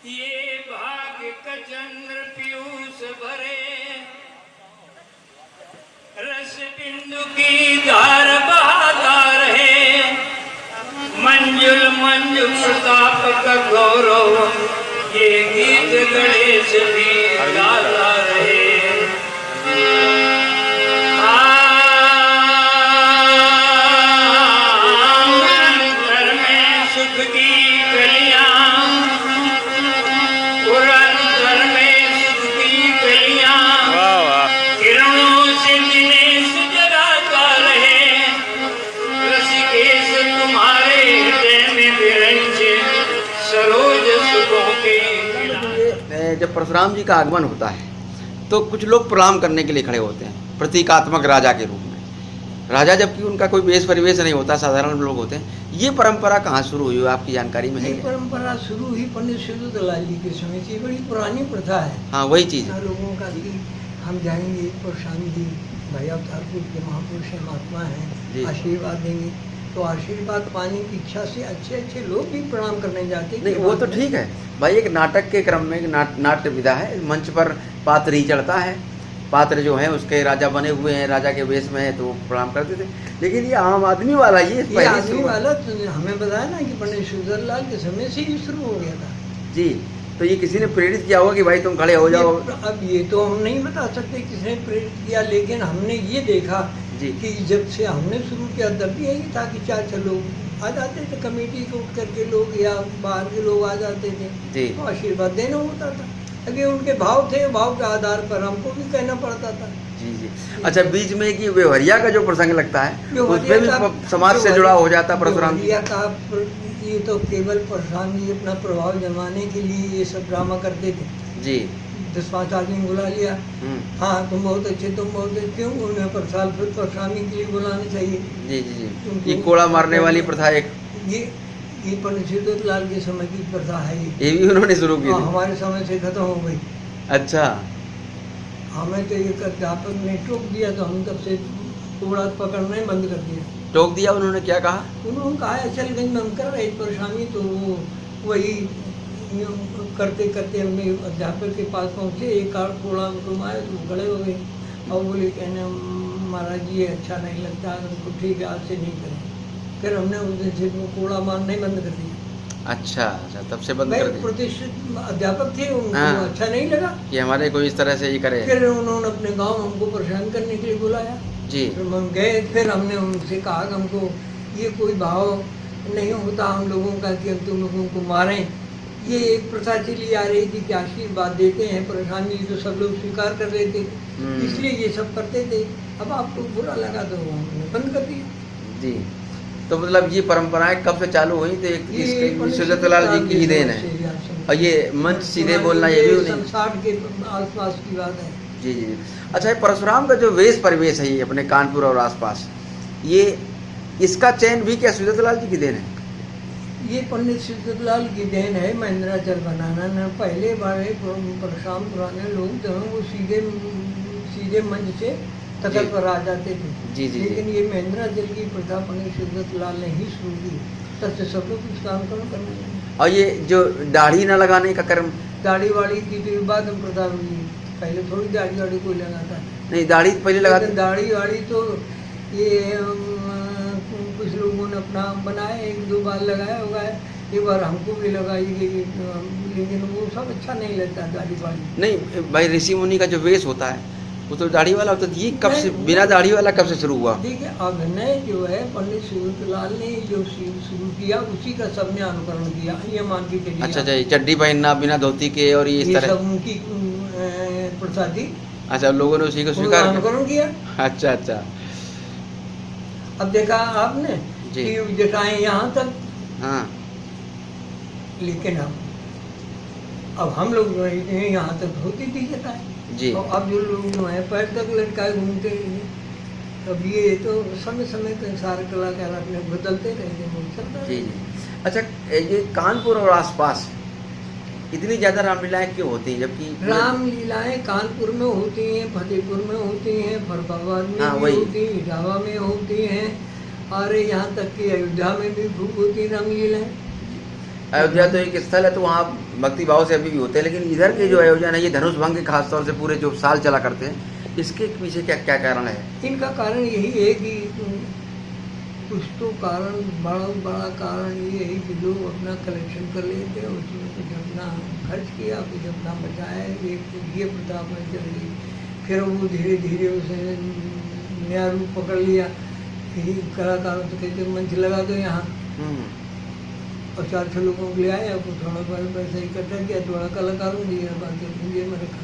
ये भाग्य का चंद्र पीयूष भरे, रस बिंदु की धार बहाता रहे, मंजुल मंजु प्रताप का गौरव, ये गीत गणेश भी गाता रहे। अंतर में सुख की कलियां, पुरंतर में सुख की कलियां, किरणों से दिनेश जगाता रहे, रसिकेश तुम्हारे हृदय में विरंजे सरोज सुखों के। जब परशुराम जी का आगमन होता है तो कुछ लोग प्रणाम करने के लिए खड़े होते हैं, प्रतीकात्मक राजा के रूप में। राजा जबकि उनका कोई वेश परिवेश नहीं होता, साधारण लोग होते हैं। ये परंपरा कहाँ शुरू हुई, आपकी जानकारी में है? ये परंपरा शुरू हुई पंडित सिद्धूलाल जी के समय से, बड़ी पुरानी प्रथा है। हाँ, वही चीज़ है। लोगों का कि हम जाएंगे परशुराम जी भाई अवतारपुर के महापुरुष हैं, महात्मा हैं, आशीर्वाद देंगे, तो आशीर्वाद पाने की इच्छा से अच्छे अच्छे लोग भी प्रणाम करने जाते हैं। नहीं, वो तो ठीक है भाई, एक नाटक के क्रम में नाट्य विधा है, मंच पर पात्र ही चढ़ता है, पात्र जो है उसके राजा बने हुए हैं, राजा के वेश में है तो प्रणाम करते थे। लेकिन ये आम आदमी वाला ये आदमी वाला तो हमें बताया ना कि पंडित सिद्धूलाल के समय से ही शुरू हो गया था जी। तो ये किसी ने प्रेरित किया होगा कि भाई तुम खड़े हो जाओ? अब ये तो हम नहीं बता सकते किसने प्रेरित किया, लेकिन हमने ये देखा जी कि जब से हमने शुरू किया तब भी यही था कि 4 लोग आ जाते थे, कमेटी को उठ करके लोग या बाहर के लोग आ जाते थे जी, तो आशीर्वाद देना होता था। अभी उनके भाव थे, भाव के आधार पर हमको भी कहना पड़ता था। जी जी। अच्छा, बीच में कि व्यवहारिया का जो प्रसंग लगता है उसमें भी समाज से जुड़ा हो जाता परशुराम जी का। ये तो केवल परशुराम जी अपना प्रभाव जमाने के लिए ये सब ड्रामा करते थे जी। 10-5 आदमी बुला लिया, हाँ तुम बहुत अच्छे, तुम बहुत अच्छे, क्यों उन्हें परशुराम जी के लिए बुलाना चाहिए। जी जी जी। ये कोड़ा मारने वाली प्रथा एक ये पंडित सिद्धूलाल के समय की प्रथा है। ये भी उन्होंने शुरू की थी? हमारे समय से खत्म हो गई। अच्छा। हमें तो एक अध्यापक ने टोक दिया तो हम तब से कोड़ा पकड़ना ही बंद कर दिया। टोक दिया? उन्होंने क्या कहा? उन्होंने कहा अचलगंज में हम कर रहे परेशानी, तो वो वही करते करते हमने अध्यापक के पास पहुँचे, एक आध कोड़ा घुमाए तो खड़े हो गए और बोले कहने महाराज जी ये अच्छा नहीं लगता, हमको ठीक है आज से नहीं करें। फिर हमने उस दिन से वो कोड़ा मारना ही बंद कर दिया। अच्छा अच्छा, तब से बंद कर दिया। प्रतिष्ठित अध्यापक थे, उनको अच्छा नहीं लगा कि हमारे कोई इस तरह से ये करे। फिर उन्होंने अपने गांव हमको परेशान करने के लिए बुलाया जी। फिर हम गए, फिर हमने उनसे कहा कि हमको ये कोई भाव नहीं होता हम लोगों का कि हम तुम लोगों को मारें। ये एक प्रथा चली आ रही थी कि आशीर्वाद देते हैं परेशानी, तो सब लोग स्वीकार कर लेते, इसलिए ये सब करते थे। अब आपको बुरा लगा तो हमने बंद कर दिया जी। तो मतलब ये परंपराएं कब से चालू हुई? तो एक सिद्धूलाल जी की ही देन है। और ये मंच सीधे बोलना ये भी 60 के आसपास की बात है। जी जी। अच्छा, परशुराम का जो वेश परिवेश है ये अपने कानपुर और आसपास, ये इसका चयन भी क्या सिद्धूलाल जी की देन है? ये पंडित सिद्धूलाल की देन है। महेंद्राचल बनाना न पहले बारे परशुराम पुराने लोग जो हैं वो सीधे मंच से तखत पर आ जाते थे जी जी। लेकिन ये महेंद्राचल की प्रथा पंडित सिद्धूलाल ने ही शुरू की, तब से सब लोग इस काम को करने लगे। और ये जो दाढ़ी न लगाने का कर्म, दाढ़ी वाड़ी की तो बाद में प्रथा हुई, पहले थोड़ी दाढ़ी वाड़ी कोई लगाता नहीं, दाढ़ी पहले लगाते। दाढ़ी वाड़ी तो ये कुछ लोगों ने अपना बनाया, 1-2 बार लगाया होगा, एक बार हमको भी लगाई गई, लेकिन वो सब अच्छा नहीं लगता दाढ़ी वाड़ी। नहीं भाई, ऋषि मुनि का जो वेश होता है वो तो दाढ़ी वाला होता है। ये कब से बिना दाढ़ी वाला कब से शुरू हुआ? ठीक है, अभिनय जो है पंडित सिद्धूलाल ने जो शुरू किया उसी का सबने अनुकरण किया, ये मान के चलिए। अच्छा अच्छा, चड्डी पहनना बिना धोती के और ये इस तरह सब उनकी प्रथा थी। अच्छा, लोगों ने उसी को स्वीकार अनुकरण किया। अच्छा अच्छा। अब देखा आपने कि जटाएं यहाँ तक, हाँ, लेकिन अब हम लोग जो है यहाँ तक होती थी जटाएं जी। और अब जो लोग जो है पैर तक लटकाए घूमते हैं। अब ये तो समय समय के अनुसार कलाकार अपने बदलते रहते जी जी। अच्छा, ये कानपुर और आसपास इतनी ज़्यादा रामलीलाएं क्यों होती हैं? जबकि रामलीलाएं कानपुर में होती हैं, फतेहपुर में होती हैं, फरुखाबाद में हाँ, भी होती हैं, इटावा में होती हैं, और यहाँ तक कि अयोध्या में भी खूब होती रामलीलाएं। अयोध्या तो एक स्थल है, तो वहाँ भक्ति भाव से अभी भी होते हैं, लेकिन इधर के जो आयोजन है ये धनुष भंग के खास तौर से पूरे जो साल चला करते हैं, इसके पीछे क्या क्या कारण है? इनका कारण यही है कि कुछ तो कारण, बड़ा कारण ये है कि लोग अपना कलेक्शन कर लेते हैं, उसमें कुछ अपना खर्च किया, कुछ अपना बचाया, एक ये प्रथा में चल गई। फिर वो धीरे धीरे उसे नया रूप पकड़ लिया। यही कलाकारों तो कहते मंच लगा दो यहाँ, और 4-6 लोगों को ले आए, आपको थोड़ा पैसा इकट्ठा किया, थोड़ा कलाकारों को दिया, बाकी पूंजी में रखा।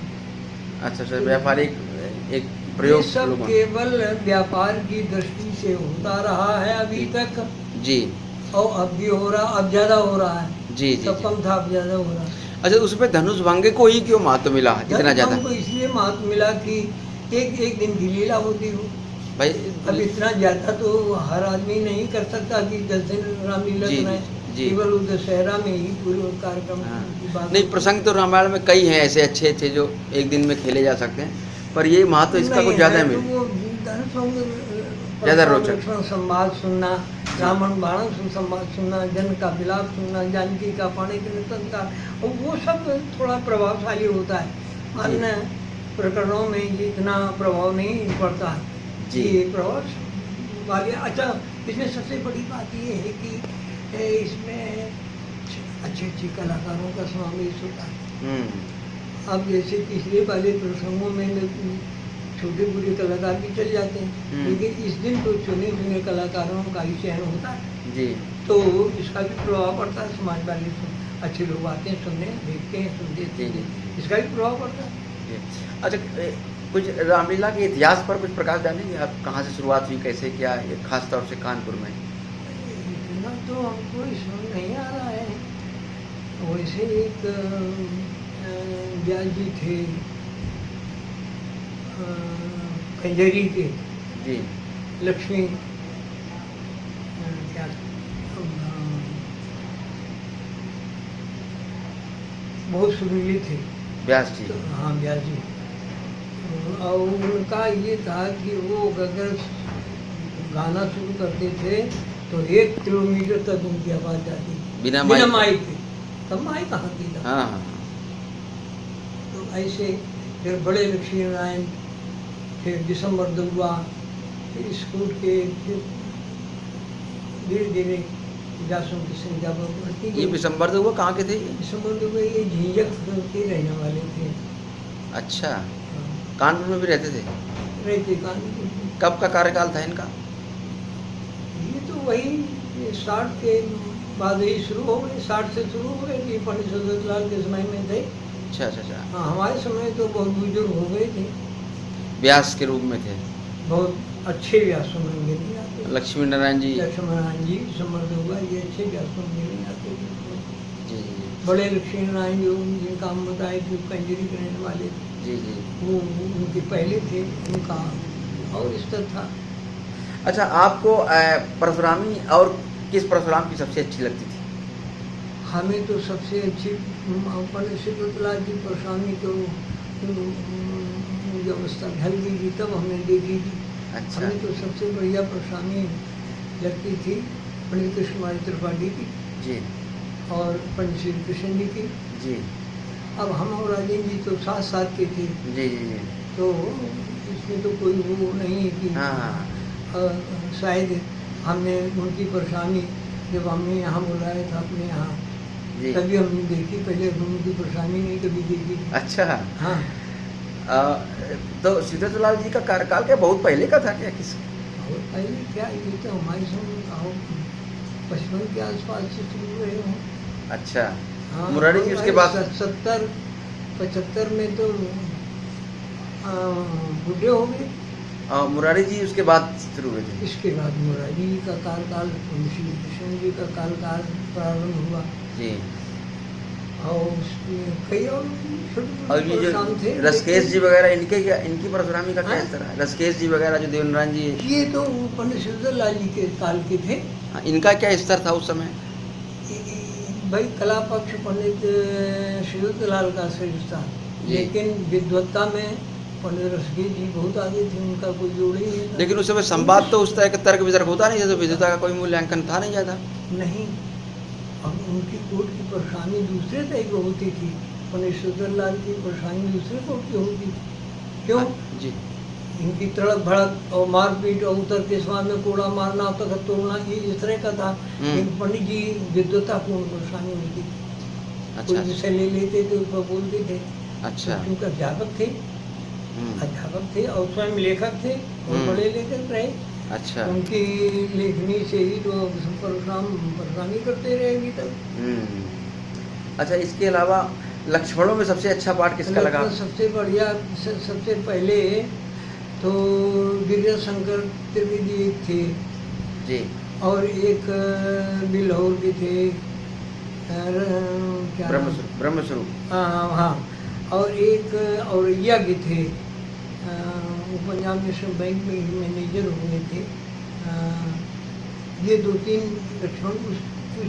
अच्छा सर, व्यापारिक एक प्रयोग ये सब केवल व्यापार की दृष्टि से होता रहा है अभी तक जी, और अब भी हो रहा, अब ज्यादा हो रहा है जी जी, सब कम था, अब ज्यादा हो रहा है। अच्छा, उसमें धनुष भंगे को ही क्यों महत्व मिला इतना ज्यादा? को इसलिए महत्व मिला कि एक दिन की लीला होती हो भाई। अब इतना ज्यादा तो हर आदमी नहीं कर सकता कि 10 दिन रामलीला जी, सुनाए, जी। केवल दशहरा में ही पूरे कार्यक्रम की बात नहीं, प्रसंग तो रामायण में कई हैं ऐसे अच्छे थे जो एक दिन में खेले जा सकते हैं, पर ये महत्व इसका कुछ ज्यादा मिला, ज्यादा रोचक। संवाद सुनना, रावण बाण संवाद सुनना, जन का विलाप सुनना, जानकी का पानी के नितन का, और वो सब थोड़ा प्रभावशाली होता है। अन्य प्रकरणों में ये इतना प्रभाव नहीं पड़ता है जी। ये प्रभाव वाले। अच्छा, इसमें सबसे बड़ी बात ये है कि इसमें अच्छे कलाकारों का समावेश होता है। अब जैसे पिछले वाले प्रसंगों में छोटे बूढ़े कलाकार भी चल जाते हैं, लेकिन इस दिन तो चुने कलाकारों का ही चयन होता है जी, तो इसका भी प्रभाव पड़ता है। समाज वाले अच्छे लोग आते हैं, सुनने देखते हैं, सुनते हैं, इसका भी प्रभाव पड़ता है। अच्छा, कुछ रामलीला के इतिहास पर कुछ प्रकाश डालेंगे आप? कहाँ से शुरुआत हुई, कैसे क्या, ये खास तौर से कानपुर में? इतना तो हमको इसमें नहीं आ रहा है। वैसे एक व्यास जी थे, कंजरी के जी, लक्ष्मी क्या बहुत सुरीले थे व्यास जी। तो, हाँ व्यास जी। और उनका ये था कि वो अगर गाना शुरू करते थे तो 1 किलोमीटर तक उनकी आवाज़ जाती, बिना माइक के। तब माइक कहाँ थी? हाँ हाँ। तो ऐसे फिर बड़े लक्ष्मी नारायण, फिर दिसंबर दुआ, फिर स्कूल के, फिर धीरे धीरे व्यासों की संख्या बढ़ती ये गई। विशंबर दुआ कहाँ के थे? दिसंबर दुआ ये झीझक के रहने वाले थे। अच्छा, कानपुर में भी रहते थे? रहते कानपुर। कब का कार्यकाल था इनका? ये तो वही 60 के बाद ही शुरू हो गए, 60 से शुरू हो गए कि पंडित सुंदर लाल के समय में थे। अच्छा अच्छा अच्छा। हाँ, हमारे समय तो बहुत बुजुर्ग हो गए थे, व्यास के रूप में थे, बहुत अच्छे व्यासों में गिने जाते थे। लक्ष्मी नारायण जी। लक्ष्मी नारायण जी, समर्थ हुआ, ये अच्छे व्यासों में गिने जाते थे। जी जी बड़े लक्ष्मी नारायण जो जिनका हम बताए थे कंजरी के रहने वाले थे, जी जी। वो उनके पहले थे, उनका और स्तर था। अच्छा, आपको परशुरामी और किस परशुराम की सबसे अच्छी लगती थी? हमें तो सबसे अच्छी पंडित शिवलाल की परशानी तो जब अवस्था ढल गई थी तब हमने देखी थी। अच्छा हमें तो सबसे बढ़िया परशानी लगती थी पंडित कृष्ण कुमार त्रिपाठी की जी और पंडित श्री कृष्ण जी की। जी अब हम और राजेंद्र जी तो साथ साथ के थे, जी जी जी। तो इसमें तो कोई वो नहीं है कि हाँ हाँ शायद हमने उनकी परेशानी जब हमने यहाँ बुलाया था अपने यहाँ जी। तभी हमने देखी, पहले उनकी परेशानी नहीं कभी देखी। अच्छा, हाँ, तो सिद्धेश्वर जी का कार्यकाल क्या बहुत पहले का था क्या? किस और पहले क्या, ये तो हमारे समय 55 के आसपास से शुरू हुए हों। अच्छा, हाँ, मुरारी जी उसके बाद 70-75 में तो बूढ़े हो गए। मुरारी जी उसके बाद शुरू हुए थे। इसके बाद मुरारी जी का कार्यकाल, श्री कृष्ण जी का कार्यकाल प्रारंभ हुआ जी। और उसमें कई और और ये जो काम थे। रसकेश जी वगैरह, इनके क्या, इनकी परशुरामी का क्या हाँ? स्तर है? रसकेश जी वगैरह जो देवनारायण जी, ये तो पंडित शिवलाल जी के काल के थे। हाँ, इनका क्या स्तर था उस समय? भाई कला पक्ष पंडित शिवलाल का श्रेष्ठ था, लेकिन विद्वत्ता में पंडित रसकेश जी बहुत आगे थे, उनका कोई जोड़ ही नहीं था। लेकिन उस समय संवाद तो उस तरह का तर्क वितर्क होता नहीं था, तो विद्वता का कोई मूल्यांकन था नहीं ज़्यादा। नहीं, अब उनकी कोर्ट की परेशानी दूसरे टाइप की होती थी, फणेश्वर लाल की परेशानी दूसरे कोर्ट की होती। क्यों? जी इनकी तड़क भड़क और मारपीट और उतर के स्वाद में कोड़ा मारना, तखत तोड़ना, ये इस तरह का था। लेकिन पंडित जी विद्वतापूर्ण परेशानी होती थी। कोई अच्छा विषय ले लेते थे, उस पर बोलते थे। अच्छा क्योंकि अध्यापक थे, और स्वयं लेखक थे और बड़े लेखक रहे। अच्छा उनकी लेखनी से ही तो परेशानी करते रहे अभी तक। अच्छा, इसके अलावा लक्ष्मणों में सबसे अच्छा पाठ किसका लगा? सबसे बढ़िया, सबसे पहले तो गिरिजा शंकर त्रिवेदी एक थे जी, और एक बिल्हौर के थे, क्या नाम? ब्रह्मस्वरूप। हाँ, और एक औरैया के थे, वो पंजाब नेशनल बैंक में ही मैनेजर हुए थे। ये 2-3 लक्ष्मण उस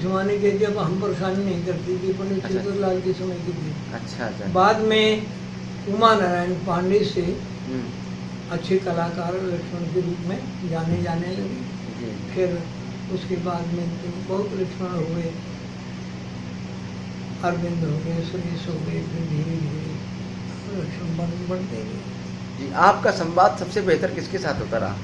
जमाने के, जब हम परेशानी नहीं करती थी, पंडित लाल के समय की थी। अच्छा अच्छा। बाद में उमा नारायण पांडे से हम्म, अच्छे कलाकार लक्ष्मण के रूप में जाने लगे। जी फिर उसके बाद में तो बहुत लक्ष्मण हुए, अरविंद हो गए, सुरेश हो गए, फिर धीरे धीरे लक्ष्मण बढ़ते गए। जी। आपका संवाद सबसे बेहतर किसके साथ होता रहा?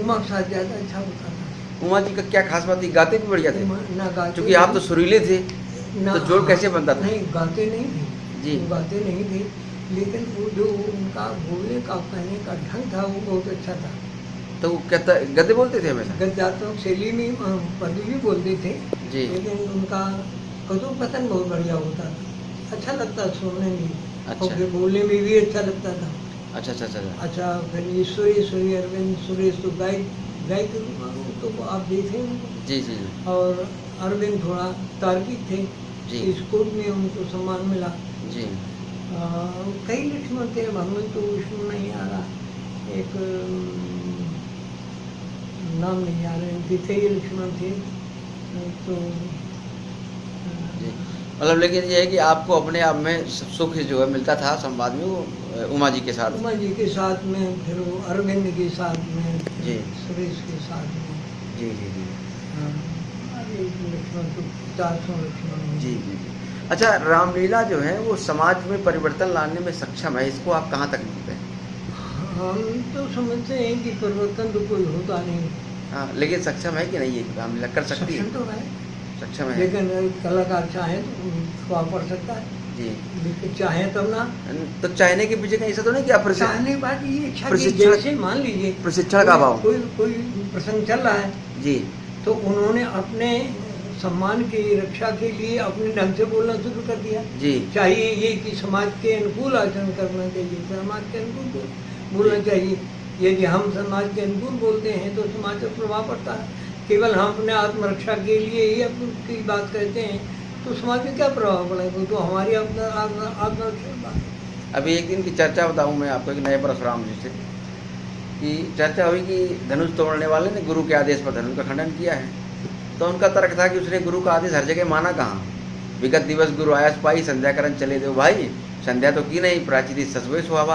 उमा के साथ ज़्यादा अच्छा होता था। उमा जी का क्या खास बात थी? गाते भी बढ़िया थे, ना गाते, क्योंकि आप तो सुरीले थे, ना, तो जोड़ कैसे बनता था? नहीं, गाते नहीं थे जी। वो गाते नहीं थे, लेकिन वो जो उनका बोलने का, कहने का ढंग था, वो बहुत अच्छा था। तो वो कहता गद्दे बोलते थे हमेशा? गद्यात्मक शैली में पद्य भी बोलते थे, जी। लेकिन उनका कथोपकथन बहुत बढ़िया होता था, अच्छा लगता सुनने में। अच्छा। और फिर बोलने में भी अच्छा लगता था। अच्छा अच्छा अच्छा। अच्छा, फिर ये सुरेश अरविंद सुरेश तो गाय के रूप में तो आप देखे उनको। जी जी जी और अरविंद थोड़ा तार्किक थे, जी। इस कोर्ट में उनको सम्मान मिला। जी। कई लक्ष्मण थे, अब हमें तो इसमें नहीं आ रहा, एक नाम नहीं आ रहे, उनके कई लक्ष्मण थे। तो जी, मतलब लेकिन ये है कि आपको अपने आप में सुख जो है मिलता था संवाद में, वो उमा जी के साथ। उमा जी के साथ में, फिर वो अरविंद के साथ में, जी। सुरेश के साथ में। जी जी जी अरे लक्ष्मण तो 400 लक्ष्मण हैं। जी जी जी। अच्छा, रामलीला जो है वो समाज में परिवर्तन लाने में सक्षम है, इसको आप कहाँ तक मानते हैं? हम तो समझते हैं कि परिवर्तन तो कोई होता नहीं। हाँ, लेकिन सक्षम है कि नहीं ये रामलीला कर सकती है? सक्षम तो है, सक्षम है। लेकिन कलाकार चाहे तो खुआ पड़ सकता है, जी। लेकिन चाहे तब ना। तो चाहने के पीछे कहीं ऐसा तो नहीं कि आप चाहने बात ये इच्छा की, प्रशिक्षण- जैसे मान लीजिए प्रशिक्षण का अभाव। कोई प्रसंग चल रहा है, जी तो उन्होंने अपने सम्मान की रक्षा के लिए अपने ढंग से बोलना शुरू कर दिया। जी चाहिए ये कि समाज के अनुकूल आचरण करना चाहिए, समाज के अनुकूल बोलना चाहिए। यदि हम समाज के अनुकूल बोलते हैं तो समाज पर प्रभाव पड़ता है। केवल हम अपने आत्मरक्षा के लिए ही अपनी बात कहते हैं तो समाज में क्या प्रभाव पड़ेगा? तो हमारी आत्मरक्षा बात है। अभी एक दिन की चर्चा बताऊं मैं आपको, एक नए परशुराम जी से, कि चर्चा हुई कि धनुष तोड़ने वाले ने गुरु के आदेश पर धनुष का खंडन किया है। तो उनका तर्क था कि उसने गुरु का आदेश हर जगह माना कहाँ? विगत दिवस गुरु आया पाई, संध्या करन चले दो भाई, संध्या तो की नहीं, प्राची ससुए सुहावा।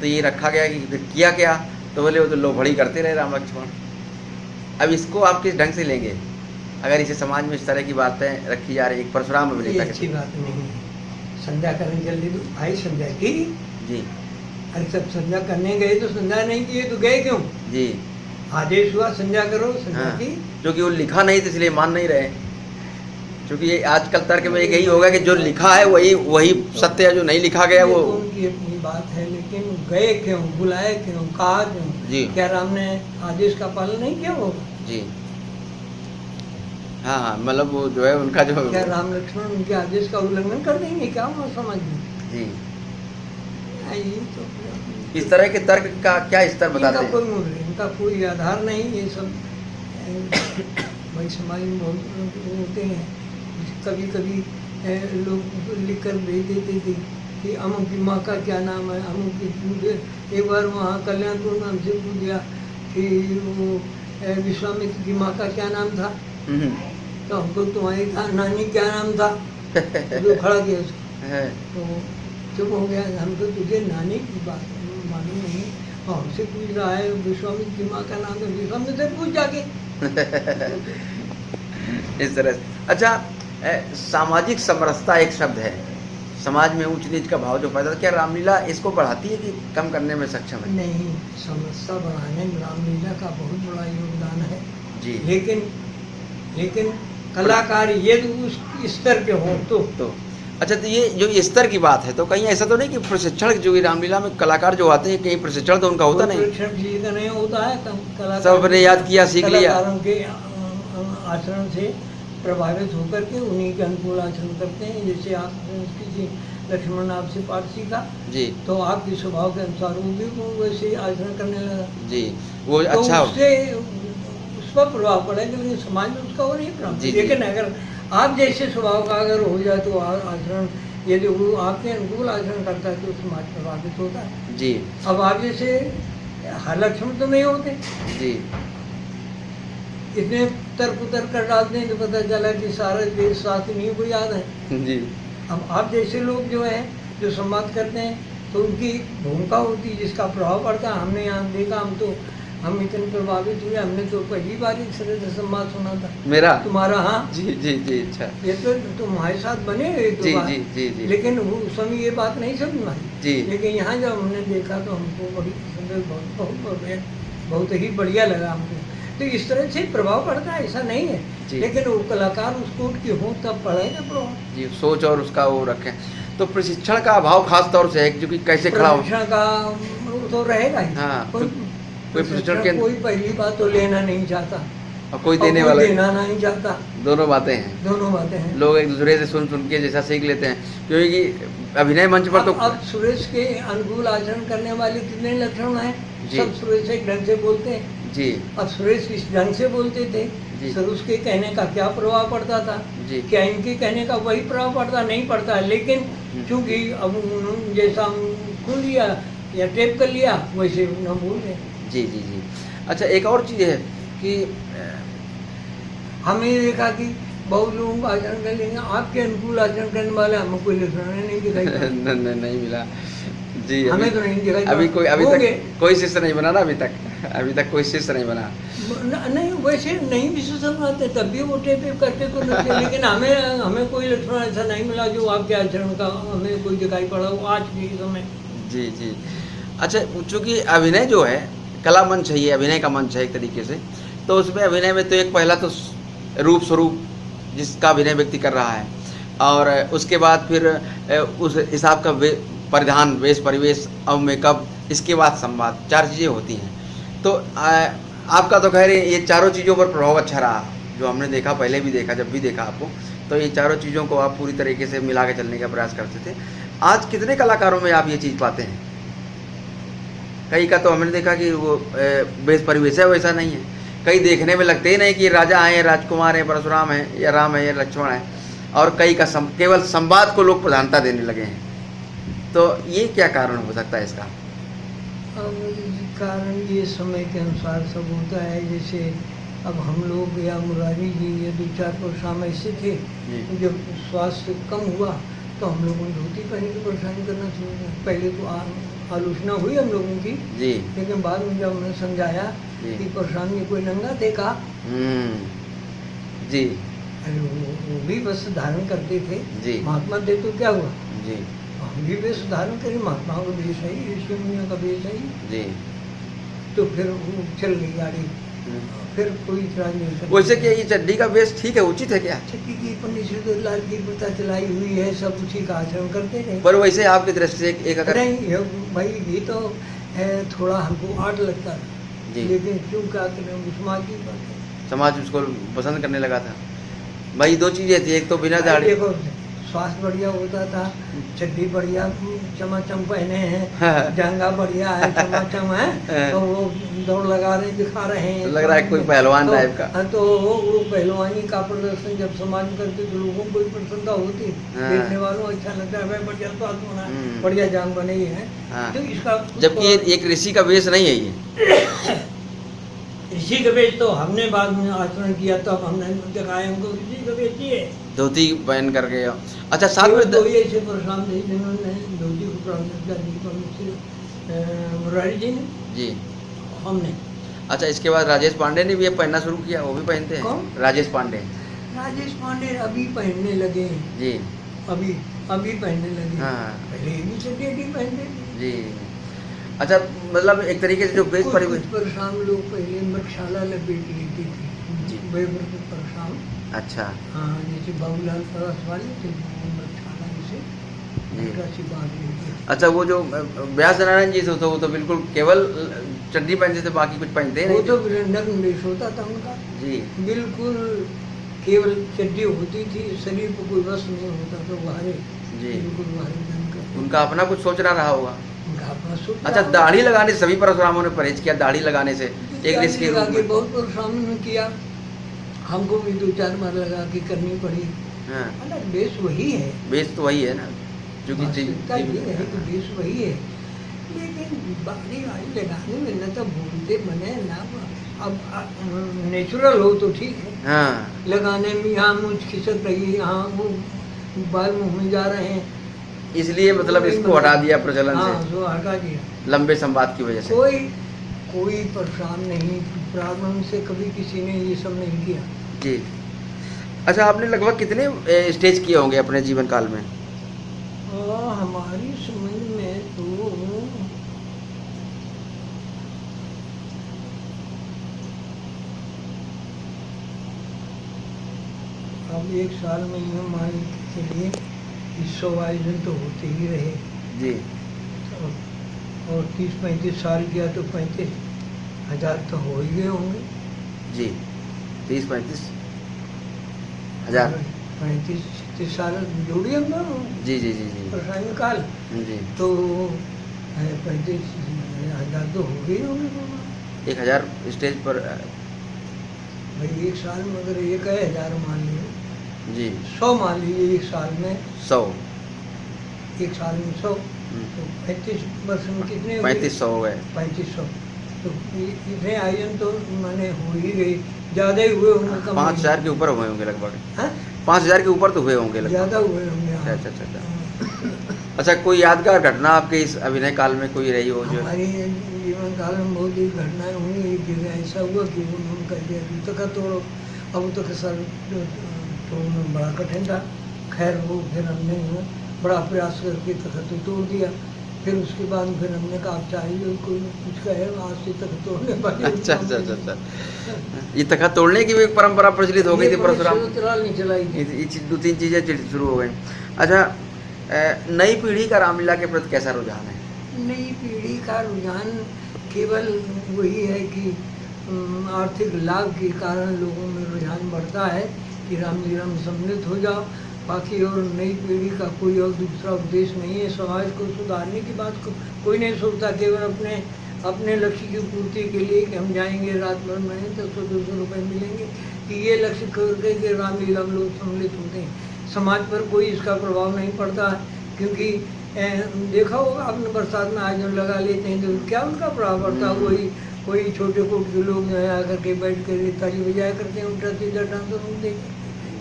तो ये रखा गया कि किया क्या? तो बोले वो तो लोभड़ी करते रहे राम लक्ष्मण। अब इसको आप किस ढंग से लेंगे अगर इसे समाज में इस तरह की बातें रखी जा रही? एक परशुराम ये अभिनेता अच्छी के। बात नहीं है। संध्या करने जल्दी दो भाई, संध्या की। जी अरे सब संध्या करने गए तो संध्या नहीं किए तो गए क्यों? जी आदेश हुआ संध्या करो, संध्या हाँ, की। जो कि वो लिखा नहीं था इसलिए मान नहीं रहे, क्योंकि ये आजकल तर्क में यही होगा कि जो लिखा है वही सत्य है, जो नहीं लिखा गया वो। ये तो उनकी अपनी बात है, लेकिन गए क्यों, बुलाए क्यों, कहा क्यों? जी क्या राम ने आदेश का पालन नहीं किया होगा? जी हाँ हाँ, मतलब वो जो है उनका जो क्या राम लक्ष्मण उनके आदेश का उल्लंघन कर देंगे क्या वो समझ में? जी ये तो इस तरह के तर्क का क्या स्तर बताते इनका हैं? कोई मूल्य, इनका कोई आधार नहीं। ये सब भाई समाज में बहुत होते हैं। कभी कभी लोग लिख कर भेज देते थे कि अमुक की माँ का क्या नाम है, अमुक की पूछे। एक बार वहाँ कल्याणपुर में हमसे पूछ दिया कि वो विश्वामित्र की माँ का क्या नाम था, तो हमको तुम्हारी नानी क्या नाम था, जो खड़ा किया उसको है। तो चुप हो गया। हम तो तुझे नानी की बात मालूम नहीं और हमसे पूछ रहा है विश्वामित्र की माँ का नाम है, विश्वामित्र से पूछ जाके। इस तरह से। अच्छा, सामाजिक समरसता एक शब्द है, समाज में ऊंच नीच का भाव जो पैदा, क्या रामलीला इसको बढ़ाती है कि कम करने में सक्षम है? नहीं, समस्या बढ़ाने में रामलीला का बहुत बड़ा योगदान है। जी। लेकिन कलाकार ये उस स्तर के हों तो अच्छा, तो ये जो स्तर की बात है, तो कहीं ऐसा तो नहीं कि प्रशिक्षण जो रामलीला में कलाकार जो आते हैं, कहीं प्रशिक्षण तो उनका होता नहीं? प्रशिक्षण जी का नहीं होता है, कलाकार सब ने याद किया, सीख लिया, कलाकारों के आचरण से प्रभावित होकर के उन्हीं के अनुकूल आचरण करते हैं। जैसे आप किसी लक्ष्मण आपसे पाठ सीखा जी, तो आपके स्वभाव के अनुसार वो भी वैसे आचरण करने लगा जी, वो तो अच्छा उससे उस पर प्रभाव पड़ेगा, लेकिन समाज में उसका वो नहीं प्रभाव। जी, जी। लेकिन अगर आप जैसे स्वभाव का अगर हो जाए तो आचरण, यदि वो आपके अनुकूल आचरण करता है तो समाज प्रभावित होता है जी, अब आप जैसे हर लक्ष्मण तो नहीं होते, जी, इतने तर्क कर डालते हैं तो पता चला कि सारे देश साथ नहीं को याद है। जी, अब आप जैसे लोग जो है जो संवाद करते हैं तो उनकी भूमिका होती है जिसका प्रभाव पड़ता है। हमने यहाँ देखा, हम इतने प्रभावित हुए, हमने तो पहली बार इस तरह से संवाद सुना था मेरा तुम्हारा। हाँ जी, जी, जी, अच्छा, ये तो तुम्हारे साथ बने हुए जी, जी, जी, जी, लेकिन वो उस समय ये बात नहीं समझ में आई। जी, लेकिन यहाँ जब हमने देखा तो हमको बड़ी बहुत ही बढ़िया लगा हमको। तो इस तरह से प्रभाव पड़ता है, ऐसा नहीं है, जी। लेकिन वो कलाकार उसको की हो तब पड़ेगा प्रभाव। जी, सोच और उसका वो रखें। तो प्रशिक्षण का अभाव खास तौर से है, क्योंकि कैसे खड़ा हो। प्रशिक्षण का वो तो रहेगा ही। हाँ, कोई प्रशिक्षण के कोई पहली बात तो लेना नहीं चाहता और कोई और देने कोई वाला देना नहीं चाहता, दोनों बातें हैं। दोनों बातें हैं। लोग एक दूसरे से सुन के जैसा सीख लेते हैं, क्योंकि अभिनय मंच पर तो अब सुरेश के अनुकूल आचरण करने वाले कितने लक्षण हैं, जी। सब सुरेश एक ढंग से बोलते हैं। जी, अब सुरेश किस ढंग से बोलते थे, जी। सर उसके कहने का क्या प्रभाव पड़ता था, जी। क्या इनके कहने का वही प्रभाव पड़ता नहीं पड़ता। लेकिन चूंकि अब उन्होंने जैसा सुन लिया या टेप कर लिया वैसे न भूल गए। जी, जी, जी। अच्छा, एक और चीज़ है कि हमने देखा कि बहुत लोग आचरण कर लेंगे, आपके अनुकूल आचरण करने वाले हमें कोई लक्षण नहीं दिखाई पड़ा। नहीं मिला जी, हमें तो नहीं दिखाई अभी पड़ा। अभी होंगे। तक कोई शिष्य नहीं बना ना, अभी तक कोई शिष्य नहीं बना। नहीं वैसे नहीं विशेषण बनाते तब भी वो टेप करते तो लगते, लेकिन हमें कोई लक्षण ऐसा नहीं मिला जो आपके आचरण का हमें कोई दिखाई पड़ा हो आज के समय। जी, जी। अच्छा, चूँकि अभिनय जो है कला मंच है, ये अभिनय का मंच है एक तरीके से, तो उसमें अभिनय में तो एक पहला तो रूप स्वरूप जिसका अभिनय व्यक्ति कर रहा है, और उसके बाद फिर उस हिसाब का परिधान, वेश परिवेश और मेकअप, इसके बाद संवाद, 4 चीज़ें होती हैं। तो आपका तो खैर ये चारों चीज़ों पर प्रभाव अच्छा रहा, जो हमने देखा, पहले भी देखा, जब भी देखा आपको, तो ये चारों चीज़ों को आप पूरी तरीके से मिला के चलने का प्रयास करते थे। आज कितने कलाकारों में आप ये चीज़ पाते हैं? कई का तो हमने देखा कि वो वेश परिवेश है वैसा नहीं है, कई देखने में लगते ही नहीं कि राजा हैं, राजकुमार हैं, परशुराम है या राम है या लक्ष्मण है, और कई का केवल संवाद को लोग प्रधानता देने लगे हैं। तो ये क्या कारण हो सकता है इसका? अब कारण ये समय के अनुसार सब होता है। जैसे अब हम लोग या मुरारी जी ये 2-4 वर्ष हम ऐसे थे, जब स्वास्थ्य कम हुआ तो हम लोगों ने धोती पहन के परेशानी करना शुरू किया। पहले तो आलोचना हुई हम लोगों की, जी, लेकिन बाद में जब हमने समझाया कि परेशानी कोई नंगा देखा, जी, अरे वो भी बस धारण करते थे, जी, महात्मा थे तो क्या हुआ, जी, हम भी वेश धारण करें, महात्माओं का वेश है, ऋषि मुनियों का वेश है। जी। तो फिर वो चल गई गाड़ी, फिर कोई इतराज नहीं कर। वैसे क्या ये चड्डी का वेश ठीक है, उचित है क्या? चड्डी की पंडित सिद्धूलाल की प्रथा चलाई हुई है, सब उसी का आचरण करते रहे। पर वैसे आपकी दृष्टि से एक अगर नहीं भाई ये तो थोड़ा हमको आर्ट लगता है, जी, लेकिन क्यों क्या करें, समाज की बात है। समाज उसको पसंद करने लगा था। भाई 2 चीज़ें थी, एक तो बिना दाढ़ी, देखो स्वास्थ्य बढ़िया होता था, चड्डी बढ़िया चमाचम पहने हैं, जंगा बढ़िया है, चमाचम है, तो वो दौड़ लगा रहे दिखा रहे हैं, लग रहा है कोई पहलवान टाइप का। तो वो पहलवानी का प्रदर्शन जब समाज में करते तो लोगों को प्रसन्नता होती, देखने वालों अच्छा लगता है, भाई बढ़िया स्वास्थ्य बना है, बढ़िया जान बने है। तो इसका जबकि एक ऋषि का वेश नहीं है ये। ऋषि का वेश तो हमने बाद में आचरण किया, तब हमने दिखाया हमको ऋषि का वेश ही है, धोती पहन करके। अच्छा, साथ में दो ही ऐसे परशुराम थे जिन्होंने धोती को प्राप्त मुरारी जी ने, जी, हमने। अच्छा, इसके बाद राजेश पांडे ने भी ये पहनना शुरू किया, वो भी पहनते हैं। कौन? राजेश पांडे राजेश पांडे अभी पहनने लगे हैं, जी अभी अभी पहनने लगे हैं। हाँ पहले भी चड्डी पहनते थे। जी। अच्छा मतलब एक तरीके से जो वेश कुछ परिवेश। परशाम लोग पहले मटशाला लपेट लेते थे, जी। बेबर के परशाम। अच्छा हाँ, जैसे बाबूलाल परस वाले थे, वो मटशाला से जी। मोटा सी बांध लेते थे। अच्छा वो जो व्यास नारायण जी से वो तो बिल्कुल केवल चड्डी पहनते थे, बाकी कुछ पहनते ही वो नहीं तो थे। नग्न वेश होता था उनका, जी बिल्कुल केवल चड्डी होती थी, शरीर पर कोई वस्त्र नहीं होता था, बाहरे जी। बिल्कुल बाहरे ढंग का। उनका अपना कुछ सोचना रहा होगा। उनका अपना सूत्र अच्छा था। दाढ़ी लगाने से सभी परशुरामों ने परहेज किया, दाढ़ी लगाने से एक दाढ़ी ऋषि के लगा रूप के में। बहुत परेशान में किया, हमको भी 2-4 बार लगा के करनी पड़ी। हाँ अलग बेस वही है, बेस तो वही है ना, क्योंकि वास्तविकता ये है कि बेस वही है, लेकिन दाढ़ी वाड़ी लगाने में न तो बोलते बने ना, अब नेचुरल हो तो ठीक है, हाँ लगाने में यहाँ मुझ खिसक रही है, यहाँ मुँह बाल मुँह में जा रहे हैं, इसलिए मतलब इसको हटा दिया प्रचलन हाँ से, तो हटा दिया। लंबे संवाद की वजह से। कोई परेशान नहीं, प्रारंभ से कभी किसी ने ये सब नहीं किया। जी। अच्छा आपने लगभग कितने स्टेज किए होंगे अपने जीवन काल में? हमारी समझ में तो अब एक साल में यूँ मान के चलिए 100 आयोजन तो होते ही रहे, जी और 30-35 साल किया तो 35,000 तो हो ही गए होंगे। जी 30-35 हजार। 35-36 साल जोड़िए हम ना जी जी जी जी परेशानी काल, जी। तो 35,000 तो हो गए होंगे। 1000 स्टेज पर। भाई एक साल में अगर 1,000 मान लीजिए, जी 100 मान लीजिए एक साल में, 100। एक साल में 100 तो 35 वर्ष में कितने हुए? 3500 हो गए। 3500 तो इतने आयोजन तो मैंने हो ही गई, ज़्यादा ही हुए होंगे, कम 5000 के ऊपर हुए होंगे लगभग। हाँ? 5000 के ऊपर तो हुए होंगे लगभग। ज़्यादा हुए होंगे। हाँ। अच्छा अच्छा अच्छा। अच्छा कोई यादगार घटना आपके इस अभिनय काल में कोई रही हो जो? हमारी जीवन काल में बहुत ही घटनाएं हुई। एक जगह ऐसा हुआ कि उन्होंने कह दिया कि तक तोड़ो, अब तक सर तोड़ना बड़ा कठिन था, खैर वो फिर हमने बड़ा प्रयास करके तक तो तोड़ दिया। फिर उसके बाद फिर हमने कहा आप चाहिए कोई कुछ कहे, आज से तक तोड़ने वाली। अच्छा अच्छा अच्छा अच्छा। ये तखत तोड़ने की भी एक परंपरा प्रचलित हो गई थी परशुराम। नहीं चलाई थी। ये 2-3 चीजें शुरू हो गई। अच्छा नई पीढ़ी का रामलीला के प्रति कैसा रुझान है? नई पीढ़ी का रुझान केवल वही है कि आर्थिक लाभ के कारण लोगों में रुझान बढ़ता है कि रामलीला में सम्मिलित हो जाओ, बाकी और नई पीढ़ी का कोई और दूसरा उद्देश्य नहीं है। समाज को सुधारने की बात को कोई नहीं सोचता, केवल अपने लक्ष्य की पूर्ति के लिए कि हम जाएंगे रात भर में 100-200 रुपये मिलेंगे, कि ये लक्ष्य करके कि रामलीला में लोग सम्मिलित होते हैं। समाज पर कोई इसका प्रभाव नहीं पड़ता, क्योंकि देखा होगा आपने बरसात में आयोजन लगा लेते हैं तो क्या उनका प्रभाव पड़ता है? वही कोई छोटे कोट के लोग जो है आकर के बैठ कर ताली बजाया करते हैं, उल्टा सीधा डांस देख,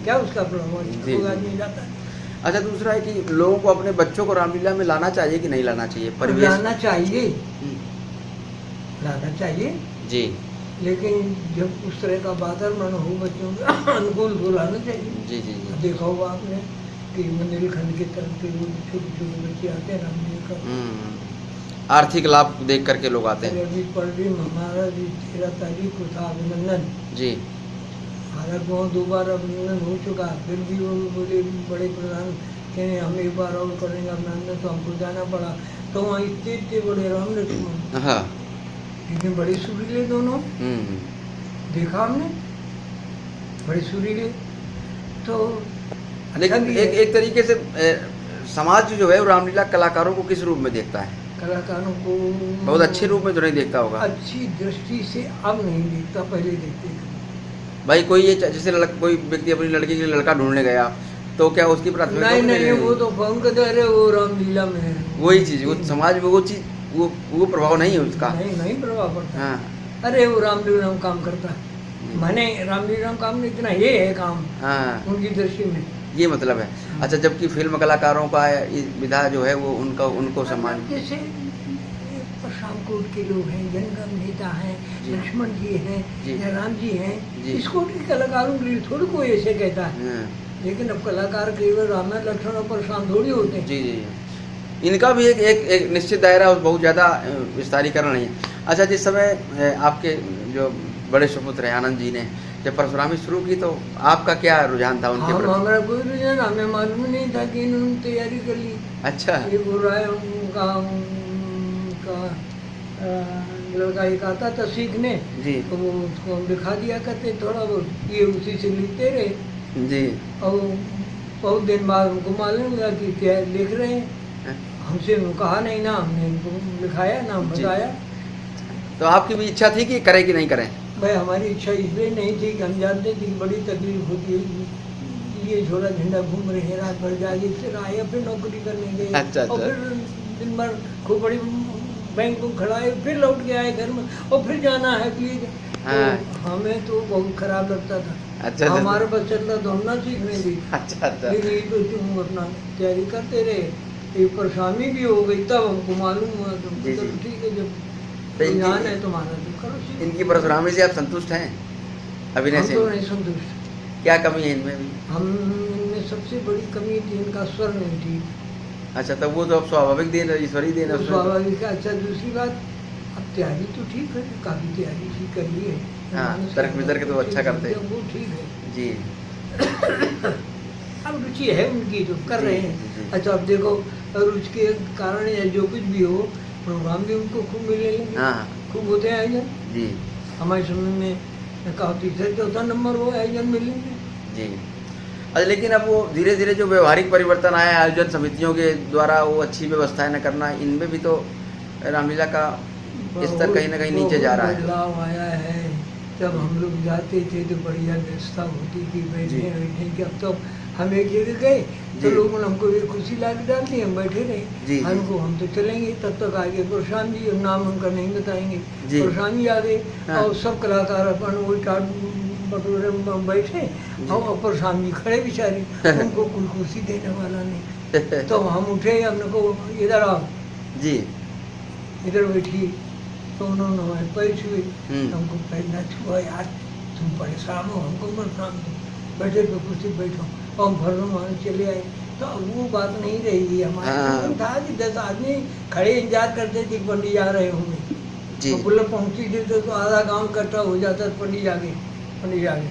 क्या उसका प्रभाव नहीं जाता। अच्छा दूसरा है कि लोगों को अपने बच्चों को रामलीला में लाना चाहिए कि नहीं लाना चाहिए? परिवेश लाना चाहिए, लाना चाहिए जी, लेकिन जब उस तरह का वातावरण हो बच्चों का अनुकूल तो लाना चाहिए। जी जी जी। देखा होगा आपने कि बुंदेलखंड की तरफ के वो छोटे बच्चे आते हैं रामलीला का, आर्थिक लाभ देख करके लोग आते हैं। अभी पंडित हमारा जी 13 तारीख को था अभिनंदन, जी हालांकि वहाँ 2 बार अभिनंदन हो चुका, फिर भी वो बोले बड़े प्रधान कहें हम 1 बार और करेंगे अभिनंदन, तो हमको जाना पड़ा। तो वहाँ इतने बड़े राम लक्ष्मण, हाँ इतने बड़े सुरीले दोनों, देखा हमने, बड़े सुरीले। तो लेकिन एक तरीके से समाज जो है वो रामलीला कलाकारों को किस रूप में देखता है? कलाकारों को बहुत अच्छे रूप में तो नहीं देखता होगा। अच्छी दृष्टि से अब नहीं देखता, पहले देखते थे। भाई कोई ये जैसे कोई व्यक्ति अपनी लड़की के लिए लड़का ढूंढने गया तो क्या उसकी प्राथमिकता नहीं वो तो फोन कर दे रहे वो रामलीला में है, वही चीज, वो समाज में वो चीज वो प्रभाव नहीं है उसका। नहीं प्रभाव पड़ता। हाँ अरे वो रामलीला में काम करता है, माने रामलीला में काम नहीं, इतना ये है काम हाँ उनकी दृष्टि में, ये मतलब है। अच्छा जबकि फिल्म कलाकारों का विधा जो है वो उनको सम्मान। जैसे रामकोट के लोग हैं, जनगण नेता हैं, जी। लक्ष्मण जी हैं, जी। जयराम जी हैं। जी। इस कोट के कलाकारों के लिए थोड़ी कोई ऐसे कहता है, हाँ, लेकिन अब कलाकार केवल रामायण लक्ष्मण और परशुराम थोड़ी होते हैं। जी जी। इनका भी एक निश्चित दायरा और बहुत ज़्यादा विस्तारीकरण नहीं है। अच्छा, जिस समय आपके जो बड़े सुपुत्र हैं आनंद जी ने जब परशुरामी शुरू की तो आपका क्या रुझान था उनके प्रति? हमारा कोई रुझान, हमें मालूम नहीं था कि इन्होंने तैयारी कर ली। अच्छा। ये बोल रहा है उनका लड़का एक आता था सीखने, जी तो वो उसको हम दिखा दिया करते थोड़ा बहुत, ये उसी से लिखते रहे। जी। और बहुत दिन बाद उनको मालूम हुआ कि क्या लिख रहे हैं। हमसे उन्होंने कहा नहीं ना, हमने इनको लिखाया नाम जी। बताया। तो आपकी भी इच्छा थी कि करें कि नहीं करें? भाई हमारी इच्छा इसलिए नहीं थी कि हम जानते थे कि बड़ी तकलीफ होती है। ये झोला झंडा घूम रहे हैं, रात भर जागे, फिर आए, फिर नौकरी करने गए, अच्छा, और अच्छा। फिर दिन भर खूब बड़ी बैंक में खड़ा है, फिर लौट के आए घर में, और फिर जाना है प्लीज। हाँ। तो हमें तो बहुत खराब लगता था। अच्छा, अच्छा। हमारे पास चलता तो हम ना सीखने भी, अच्छा अच्छा। लेकिन ये तो तुम अपना तैयारी करते रहे, ये परेशानी भी हो गई, तब हमको मालूम हुआ। तो जी, चलो जी। ठीक है, जब तो इनकी- रुझान है तुम्हारा तो करो सीखो। इनकी परशुरामी से आप संतुष्ट हैं? अभिनय हम से तो नहीं संतुष्ट। क्या कमी है इनमें भी? हम इनमें सबसे बड़ी कमी थी इनका स्वर नहीं थी। अच्छा, तो वो तो अब स्वाभाविक देन है, ईश्वरीय देन है वो उसमें तो। स्वाभाविक है। अच्छा, दूसरी बात, अब तैयारी तो ठीक है, काफ़ी तैयारी ठीक कर ली है। हाँ, मानुष तर्क का वितर्क तो अच्छा करते हैं। वो ठीक है। जी अब रुचि है उनकी तो कर जी, रहे जी, हैं। जी। अच्छा, अब देखो रुचि के कारण या जो कुछ भी हो, प्रोग्राम भी उनको खूब मिले लेंगे, हाँ खूब होते हैं आयोजन। जी हमारे समय में कहा तीसरा चौथा नंबर वो आयोजन मिलेंगे। जी। अच्छा, लेकिन अब वो धीरे धीरे जो व्यवहारिक परिवर्तन आया आयोजन समितियों के द्वारा वो अच्छी व्यवस्थाएं न करना, इनमें भी तो रामलीला का स्तर कहीं ना कहीं नीचे जा रहा है। बदलाव आया है। जब हम लोग जाते थे तो बढ़िया व्यवस्था होती थी, जी। बैठने की। अब तो हम एक जगह गए तो जी। लोगों ने हमको एक कुर्सी ला के डाल दी, हम बैठे जी, रहे। जी। हमको हम तो चलेंगे, तब तक आगे परशुराम जी, नाम उनका नहीं बताएंगे, जी। परशुराम जी आ गए। हाँ। और सब कलाकार अपन वो टाट बटोरे में बैठे, और परशुराम जी खड़े बेचारे, उनको कोई कुर्सी देने वाला नहीं। तो हम उठे, हमने को इधर आओ, जी इधर बैठिए। तो उन्होंने हमारे पैर छुए। हम्म। हमको पैर न छुआ, यार तुम परेशान हो, हमको परेशान दो, बैठे पे कुर्सी बैठो, और हम भर वहाँ चले आए। तो अब वो बात नहीं रही हमारे। हाँ। तो था कि 10 आदमी खड़े इंतजार करते थे कि पंडित जा रहे होंगे। जी तो बुला पहुँची थी तो आधा गांव इकट्ठा हो जाता, पंडित आ गए, पंडित आ गए।